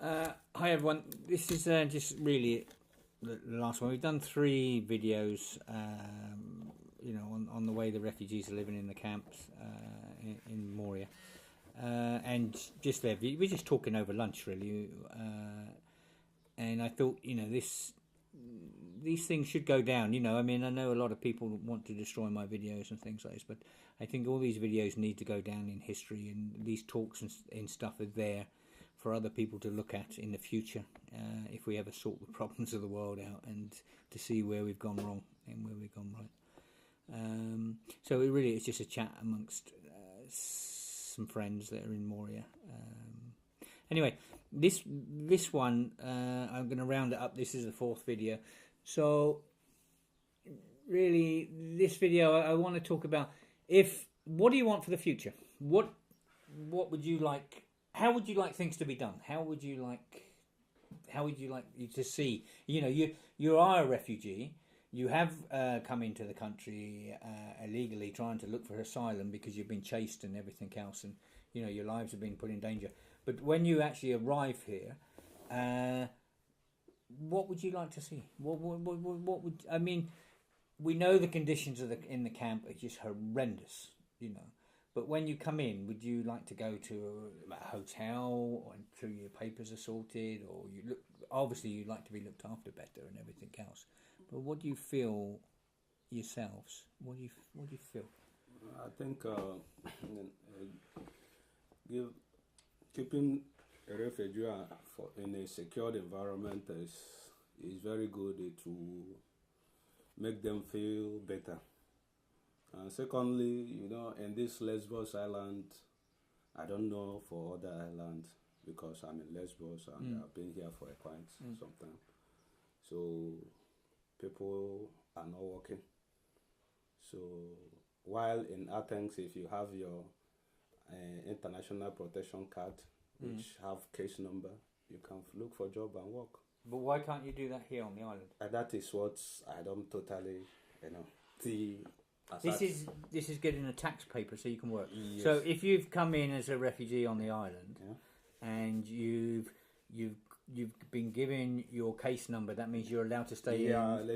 Hi everyone, this is just really the last one. We've done 3 videos, on the way the refugees are living in the camps in Moria. And just there, we're just talking over lunch really. And I thought, these things should go down. I mean, I know a lot of people want to destroy my videos and things like this, but I think all these videos need to go down in history, and these talks and stuff are there for other people to look at in the future, if we ever sort the problems of the world out, and to see where we've gone wrong and where we've gone right. So it really is just a chat amongst some friends that are in Moria. Anyway, this one, I'm going to round it up. This is the 4th video. So really, this video I want to talk about, what do you want for the future? What would you like? How would you like things to be done? How would you like to see? You are a refugee. You have come into the country illegally, trying to look for asylum because you've been chased and everything else, and your lives have been put in danger. But when you actually arrive here, what would you like to see? What would I mean? We know the conditions in the camp are just horrendous, But when you come in, would you like to go to a hotel until your papers are sorted, or obviously you'd like to be looked after better and everything else? But what do you feel yourselves? What do you feel? I think keeping a refugee in a secured environment is very good to make them feel better. And secondly, in this Lesbos island, I don't know for other islands because I'm in Lesbos and I've been here for quite some time. So people are not working. So while in Athens, if you have your international protection card, which have case number, you can look for job and work. But why can't you do that here on the island? That is what I don't totally, see. This is getting a tax paper so you can work. Yes. So if you've come in as a refugee on the island, and you've been given your case number, that means you're allowed to stay in.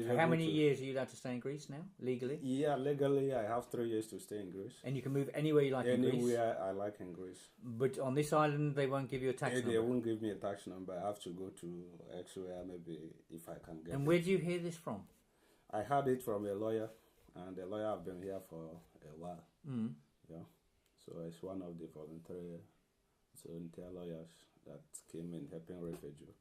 For how many years are you allowed to stay in Greece now, legally? Yeah, legally I have 3 years to stay in Greece. And you can move anywhere you like in Greece? Anywhere I like in Greece. But on this island they won't give you a tax number? They won't give me a tax number. I have to go to elsewhere maybe if I can get And where do you hear this from? I heard it from a lawyer, and the lawyer have been here for a while. Yeah, so it's one of the volunteer lawyers that came in helping refugee.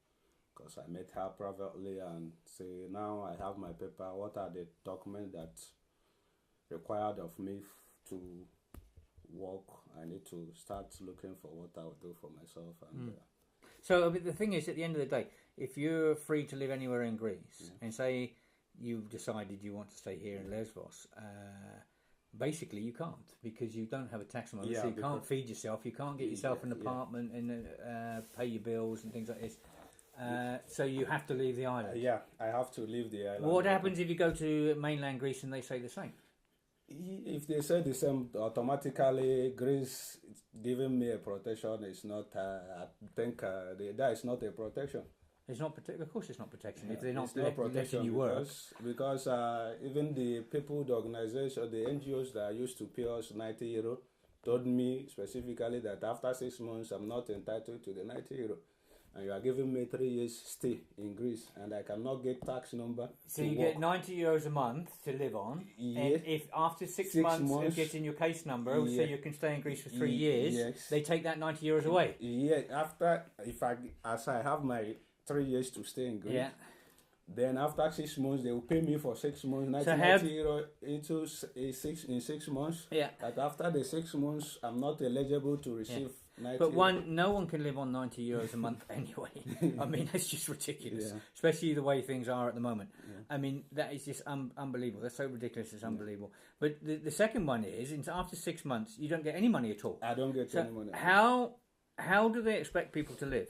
Because I met her privately and say, now I have my paper. What are the documents that required of me to work? I need to start looking for what I will do for myself. And So the thing is, at the end of the day, if you're free to live anywhere in Greece, and say you've decided you want to stay here in Lesbos, basically you can't, because you don't have a tax number. So you can't feed yourself, you can't get yourself an apartment and pay your bills and things like this. So you have to leave the island. Yeah, I have to leave the island. What happens if you go to mainland Greece and they say the same? If they say the same, automatically Greece giving me a protection is not. I think that is not a protection. It's not Of course, it's not protection. If they're It's not letting you work, because even the people, the organization, the NGOs that used to pay us €90 told me specifically that after 6 months I'm not entitled to the €90. And you are giving me 3 years stay in Greece, and I cannot get tax number. So you get €90 a month to live on, and if after 6 months of getting your case number, so you can stay in Greece for 3 years, they take that €90 away. Yeah, after as I have my 3 years to stay in Greece, then after 6 months they will pay me for 6 months €90 in 6 months. Yeah. That after the 6 months I'm not eligible to receive. But no one can live on €90 a month anyway. I mean, that's just ridiculous, especially the way things are at the moment. I mean, that is just unbelievable. That's so ridiculous, it's unbelievable. But the second one is, after 6 months, you don't get any money at all. I don't get any money. How do they expect people to live?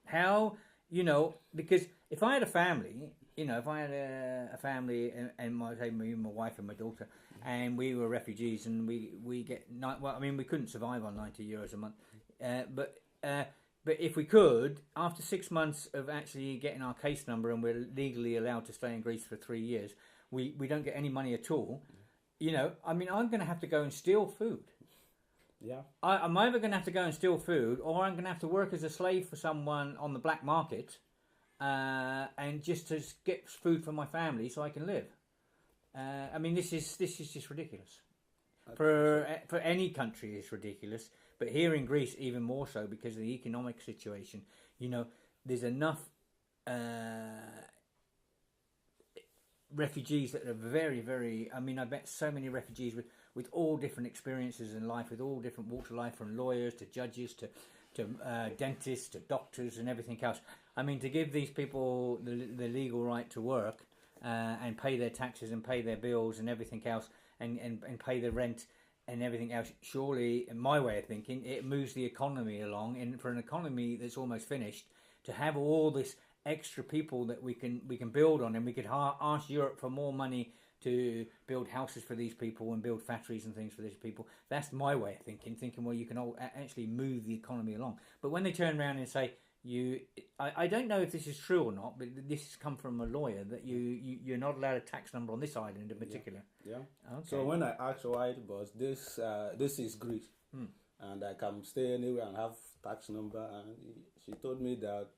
How, because if I had a family, if I had a family and me, my wife and my daughter, and we were refugees, and we get we couldn't survive on €90 a month, but but if we could, after 6 months of actually getting our case number and we're legally allowed to stay in Greece for 3 years, we don't get any money at all. You know, I mean, I'm going to have to go and steal food. Yeah. I'm either going to have to go and steal food, or I'm going to have to work as a slave for someone on the black market, and just to get food for my family so I can live. I mean, this is just ridiculous. For any country, it's ridiculous. But here in Greece, even more so because of the economic situation. You know, there's enough refugees that are very, very. I mean, I bet so many refugees with all different experiences in life, with all different walks of life, from lawyers to judges to dentists to doctors and everything else. I mean, to give these people the legal right to work and pay their taxes and pay their bills and everything else, and pay the rent and everything else, surely, in my way of thinking, it moves the economy along. And for an economy that's almost finished, to have all this extra people that we can build on, and we could ask Europe for more money to build houses for these people and build factories and things for these people. That's my way of thinking, well, you can actually move the economy along. But when they turn around and say, I don't know if this is true or not, but this has come from a lawyer, that you're not allowed a tax number on this island in particular. Yeah. Okay. So when I asked White boss, this is Greece, and I can stay anywhere and have tax number, and she told me that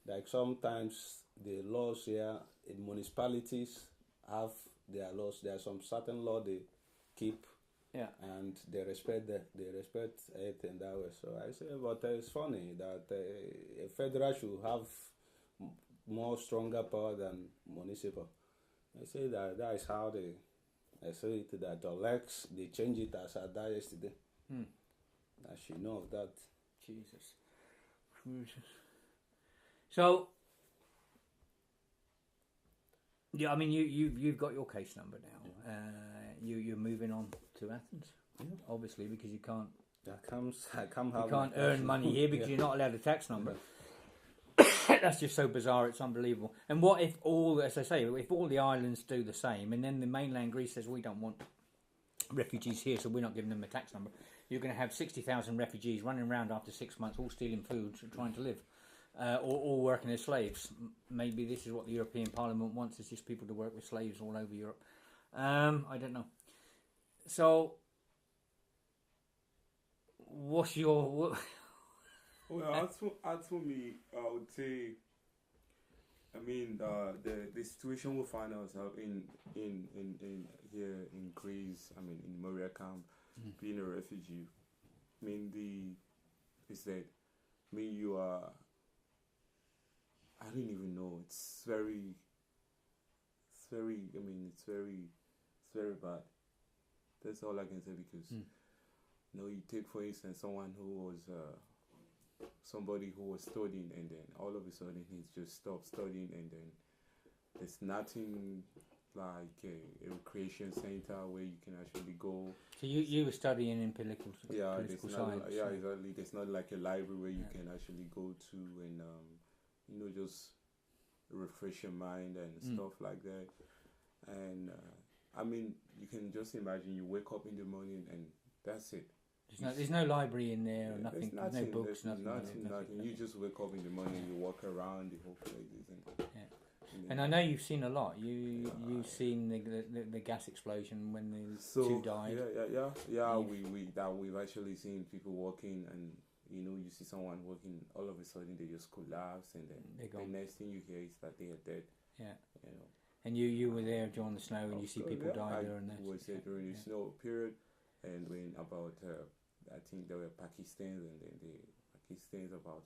like sometimes the laws here in municipalities have their laws. There are some certain law they keep. Yeah, and they respect it in that way. So I say, but it's funny that a federal should have more stronger power than municipal. I say that is how I say it, that Alex, they change it as I died yesterday. I should know of that. Jesus. So, yeah, I mean, you've got your case number now. Yeah. You're moving on to Athens, obviously, because you can't. You can't earn money here because you're not allowed a tax number. That's just so bizarre. It's unbelievable. And what if as I say, if all the islands do the same, and then the mainland Greece says we don't want refugees here, so we're not giving them a tax number. You're going to have 60,000 refugees running around after 6 months, all stealing food, trying to live, or working as slaves. Maybe this is what the European Parliament wants: is just people to work with slaves all over Europe. I don't know. So, what's your? Well, as for me, I would say, I mean, the situation we find ourselves in here in Greece. I mean, in Moria camp, being a refugee. I mean, you are. I don't even know. It's very. I mean, it's very bad. That's all I can say, because you take, for instance, someone who was somebody who was studying, and then all of a sudden he's just stopped studying, and then there's nothing like a recreation center where you can actually go. So you were studying in political science. Exactly. There's not like a library where you can actually go to and just refresh your mind and stuff like that. And I mean, you can just imagine you wake up in the morning and that's it. There's no library in there, or nothing, no books, nothing. You just wake up in the morning, you walk around the whole place. And I know you've seen a lot. You've seen the gas explosion when the two died. We've actually seen people walking, and you see someone walking, all of a sudden they just collapse, and then the next thing you hear is that they are dead. Yeah. And you were there during the snow, and you see people die during that. I was there during the snow period, and when about I think there were Pakistans, and then the Pakistans, about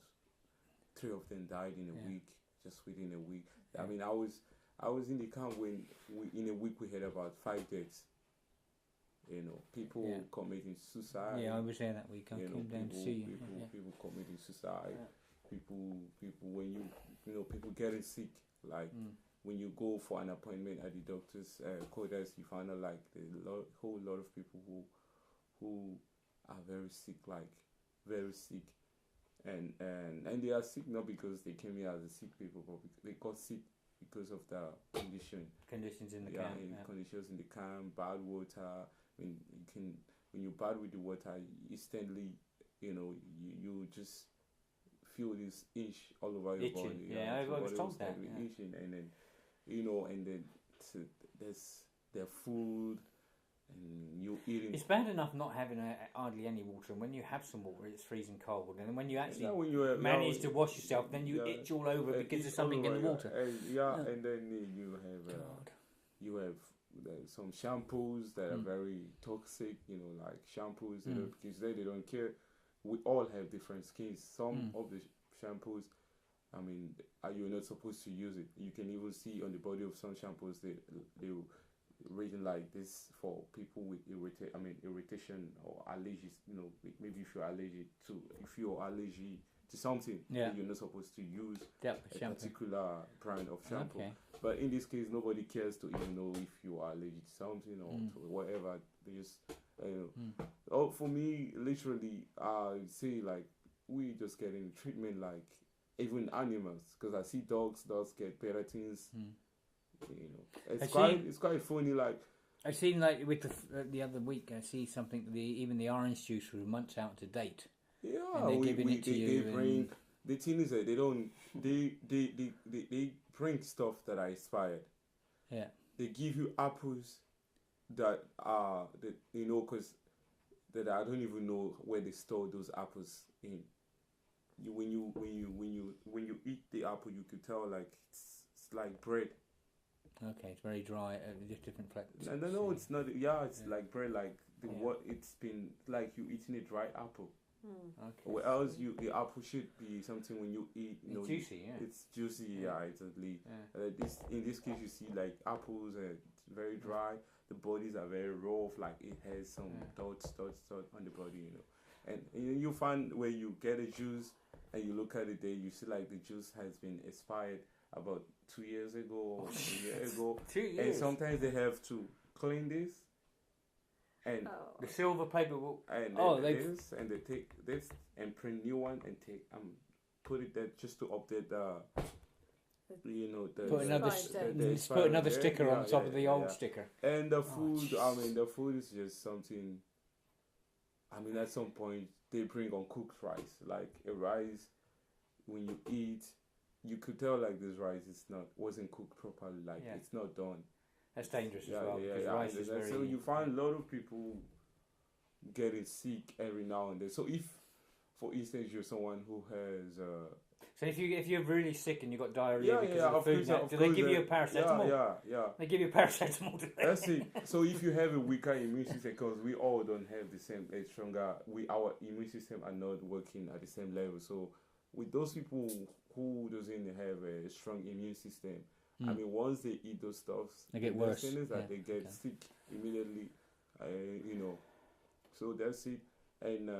3 of them died in a week, just within a week. I mean, I was in the camp when in a week we had about 5 deaths. People committing suicide. Yeah, I was there that week. I came down to see you. People committing suicide. People when people getting sick, like. When you go for an appointment at the doctor's quarters, you find out like a whole lot of people who are very sick, and they are sick not because they came here as a sick people, but they got sick because of the conditions in the camp. Conditions in the camp, bad water. When you bad with the water, instantly, you just feel this itch all over your Itching. body. Yeah, I your was body told will that, start with yeah. itching, and then and then there's their food, and you eating. It's bad enough not having hardly any water, and when you have some water, it's freezing cold. And then when you actually When you have, manage to wash yourself, then you yeah, itch all over because itch there's something all in the over, water. And then you have God. you have some shampoos that are very toxic, like shampoos because they don't care. We all have different skins. Some of the shampoos, I mean, you're not supposed to use it. You can even see on the body of some shampoos they written like this for people with irritation or allergies. Maybe if you're allergic to something, then you're not supposed to use a particular brand of shampoo. Okay. But in this case, nobody cares to even know if you are allergic to something or to whatever. They just, for me, literally, I say like we just getting treatment like even animals, because I see dogs get peritines. It's quite funny. Like I seen like with the other week, I see something. Even the orange juice was months out to date. Yeah, and they're giving it to you. They bring the thing is that they don't they bring stuff that are expired. Yeah. They give you apples that are because that I don't even know where they store those apples in. When you eat the apple, you could tell like it's like bread. Okay, it's very dry. Just different flavors. No, it's not. Yeah, it's like bread. Like what it's been like you eating a dry apple. Okay. Or else the apple should be something when you eat. It's juicy, yeah. It's juicy, yeah, exactly. In this case, you see like apples are very dry. The bodies are very rough. Like it has some dots on the body, And you find where you get a juice and you look at it there, you see like the juice has been expired about 2 years ago or a year ago. 2 years. And sometimes they have to clean this. And the silver paper will. They take this and print new one and take put it there just to update put another sticker on top of the old sticker. And the food, the food is just something. At some point they bring uncooked rice, like a rice. When you eat, you could tell like this rice wasn't cooked properly, like it's not done. That's dangerous as well. Rice is very... So you find a lot of people getting sick every now and then. So if, for instance, you're someone who has... So if you're really sick and you've got diarrhea because of the food, do they give you a paracetamol? Yeah. They give you paracetamol. That's it. So if you have a weaker immune system, because we all don't have the same, our immune system are not working at the same level. So with those people who doesn't have a strong immune system, once they eat those stuffs, they get worse. Is that they get sick immediately, So that's it, and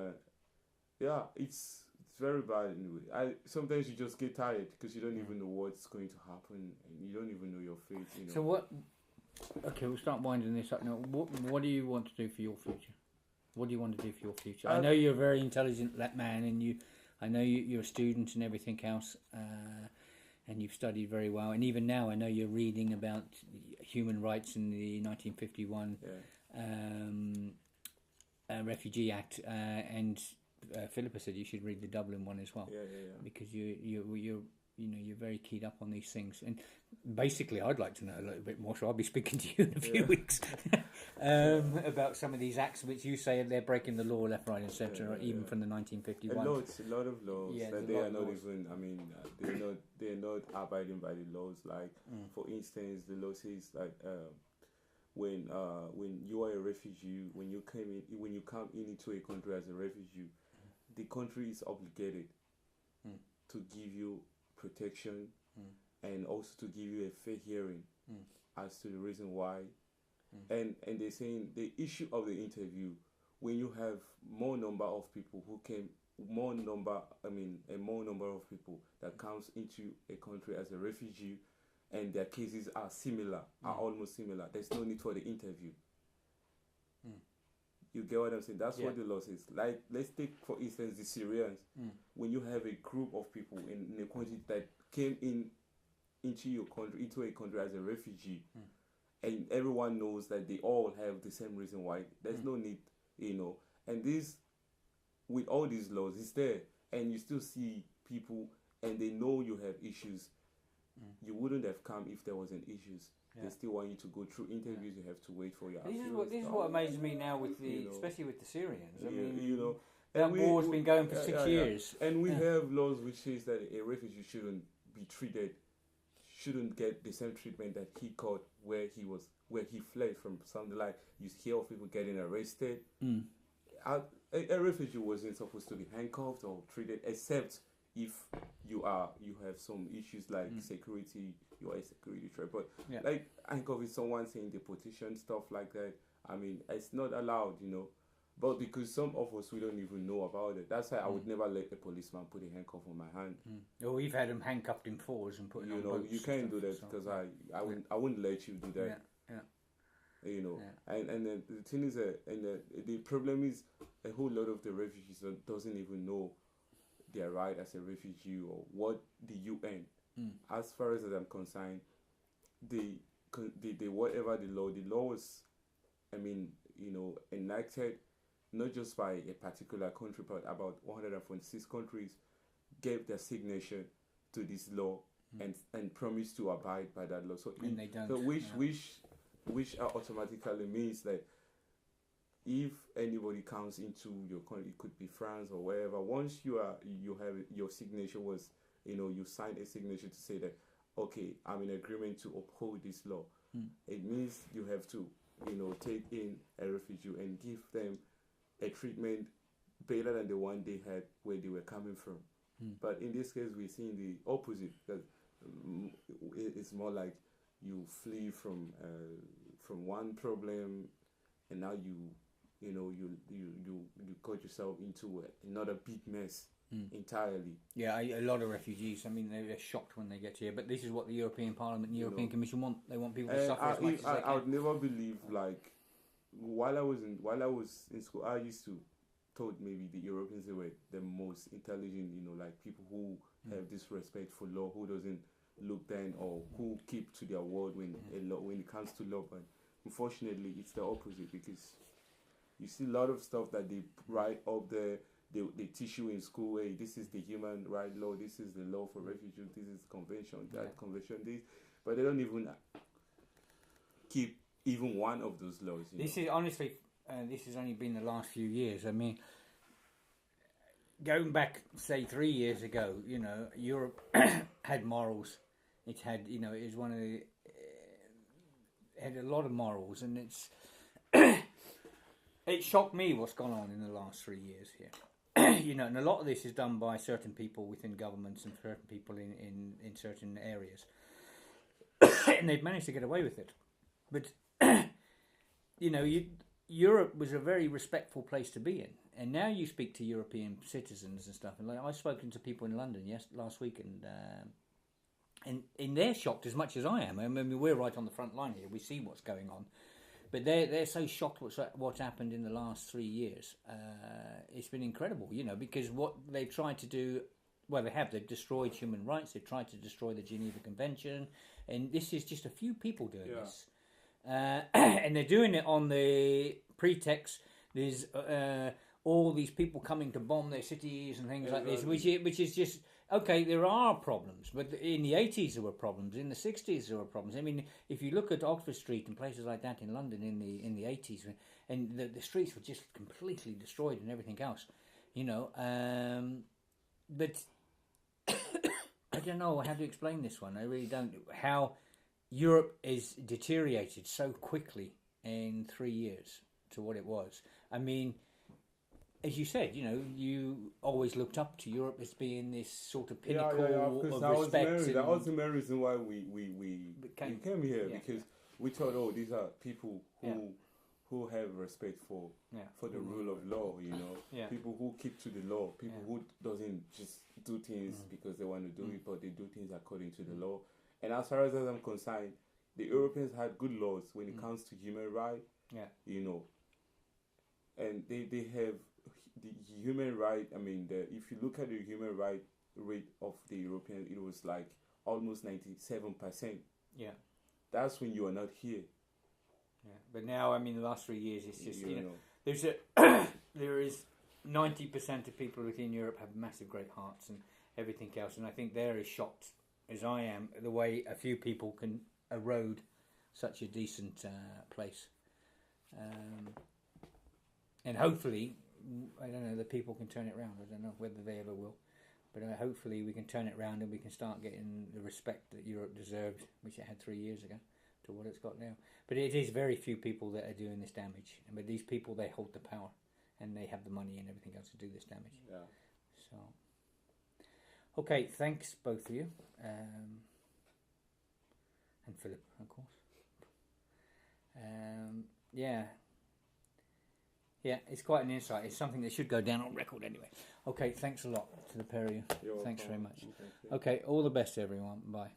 it's very bad anyway. Sometimes you just get tired because you don't even know what's going to happen, and you don't even know your fate. So what? Okay, we'll start winding this up now. What do you want to do for your future? What do you want to do for your future? I know you're a very intelligent man, and I know you're a student and everything else. And you've studied very well, and even now I know you're reading about human rights in the 1951 Refugee Act, and Philippa said you should read the Dublin one as well, because you're very keyed up on these things. And basically, I'd like to know a little bit more, so I'll be speaking to you in a few weeks about some of these acts which you say they're breaking the law left, right, and centre, even from the 1951. A lot of laws that they are not even. They're not abiding by the laws. Like for instance, the law says like when you are a refugee, when you come into a country as a refugee, the country is obligated to give you protection and also to give you a fair hearing as to the reason why. And they're saying the issue of the interview, when you have more number of people more number of people that comes into a country as a refugee, and their cases are almost similar, there's no need for the interview. You get what I'm saying? That's what the law says. Like, let's take, for instance, the Syrians. When you have a group of people in a country that came into a country as a refugee, and everyone knows that they all have the same reason why, there's no need, And this, with all these laws, it's there. And you still see people, and they know you have issues. You wouldn't have come if there wasn't issues. They still want you to go through interviews. You have to wait for your. This is what amazes me now with the, especially with the Syrians. I mean, that war's been going for 6 years, and we have laws which says that a refugee shouldn't be treated, shouldn't get the same treatment that he got where he fled from. Something like you hear of people getting arrested. A refugee wasn't supposed to be handcuffed or treated, except if you have some issues like security, you are a security threat. But like handcuffing someone, saying deportation, stuff like that, I mean, it's not allowed, But because some of us, we don't even know about it. That's why I would never let a policeman put a handcuff on my hand. Well, we've had them handcuffed in fours and put on boats. You can't do that because I wouldn't let you do that. And the thing is that, the problem is a whole lot of the refugees doesn't even know their right as a refugee or what the UN. As far as I'm concerned, the whatever the law was, enacted not just by a particular country, but about 146 countries gave their signature to this law and promised to abide by that law. So they don't. So which automatically means that if anybody comes into your country, it could be France or wherever. Once you have your signature was, you signed a signature to say that, okay, I'm in agreement to uphold this law. It means you have to, take in a refugee and give them a treatment better than the one they had where they were coming from. But in this case, we're seeing the opposite, because it's more like you flee from one problem, and now you got yourself into another big mess entirely. Yeah, a lot of refugees, I mean, they're shocked when they get here, but this is what the European Parliament and European Commission want. They want people to suffer as much as they can. I would never believe, like, while I was in school, I used to thought maybe the Europeans, they were the most intelligent, like people who have this respect for law, who doesn't look down or who keep to their word when it comes to law. But unfortunately, it's the opposite, because you see a lot of stuff that they write up there. They teach you in school, hey, this is the human right law, this is the law for refugees, this is convention, that convention, this, but they don't even keep even one of those laws. This is honestly, this has only been the last few years. I mean, going back, say 3 years ago, Europe had morals. It had, it was one of the, had a lot of morals, and it's it shocked me what's gone on in the last 3 years here. And a lot of this is done by certain people within governments and certain people in certain areas, and they've managed to get away with it. But Europe was a very respectful place to be in, and now you speak to European citizens and stuff, and like I've spoken to people in London last week, and they're shocked as much as I am. I mean, we're right on the front line here. We see what's going on, but they're so shocked what's happened in the last 3 years. It's been incredible, because what they've tried to do, they've destroyed human rights. They've tried to destroy the Geneva Convention, and this is just a few people doing this. And they're doing it on the pretext there's all these people coming to bomb their cities and things like this, which is just, okay, there are problems, but in the 80s there were problems, in the 60s there were problems. I mean, if you look at Oxford Street and places like that in London in the 80s, and the streets were just completely destroyed and everything else, but I don't know how to explain this one. I really don't. How Europe is deteriorated so quickly in 3 years to what it was. I mean, as you said, you always looked up to Europe as being this sort of pinnacle of respect. That was the main reason why we came here, because we thought, oh, these are people who have respect for the rule of law, people who keep to the law, people who doesn't just do things because they want to do it, but they do things according to the law. And as far as I'm concerned, the Europeans had good laws when it comes to human rights, and they have the human right. I mean, if you look at the human right rate of the Europeans, it was like almost 97%. Yeah, that's when you are not here. Yeah, but now, I mean, the last 3 years, it's just there is 90% of people within Europe have massive, great hearts, everything else. And I think they're as shocked as I am the way a few people can erode such a decent place. And hopefully, I don't know, the people can turn it around. I don't know whether they ever will. But hopefully we can turn it around and we can start getting the respect that Europe deserved, which it had 3 years ago, to what it's got now. But it is very few people that are doing this damage. But these people, they hold the power and they have the money and everything else to do this damage. Yeah. So, okay, thanks both of you. And Philip, of course. Yeah, it's quite an insight. It's something that should go down on record anyway. Okay, thanks a lot to the pair of you. You're Thanks welcome. very much. Okay. Okay, all the best, everyone. Bye.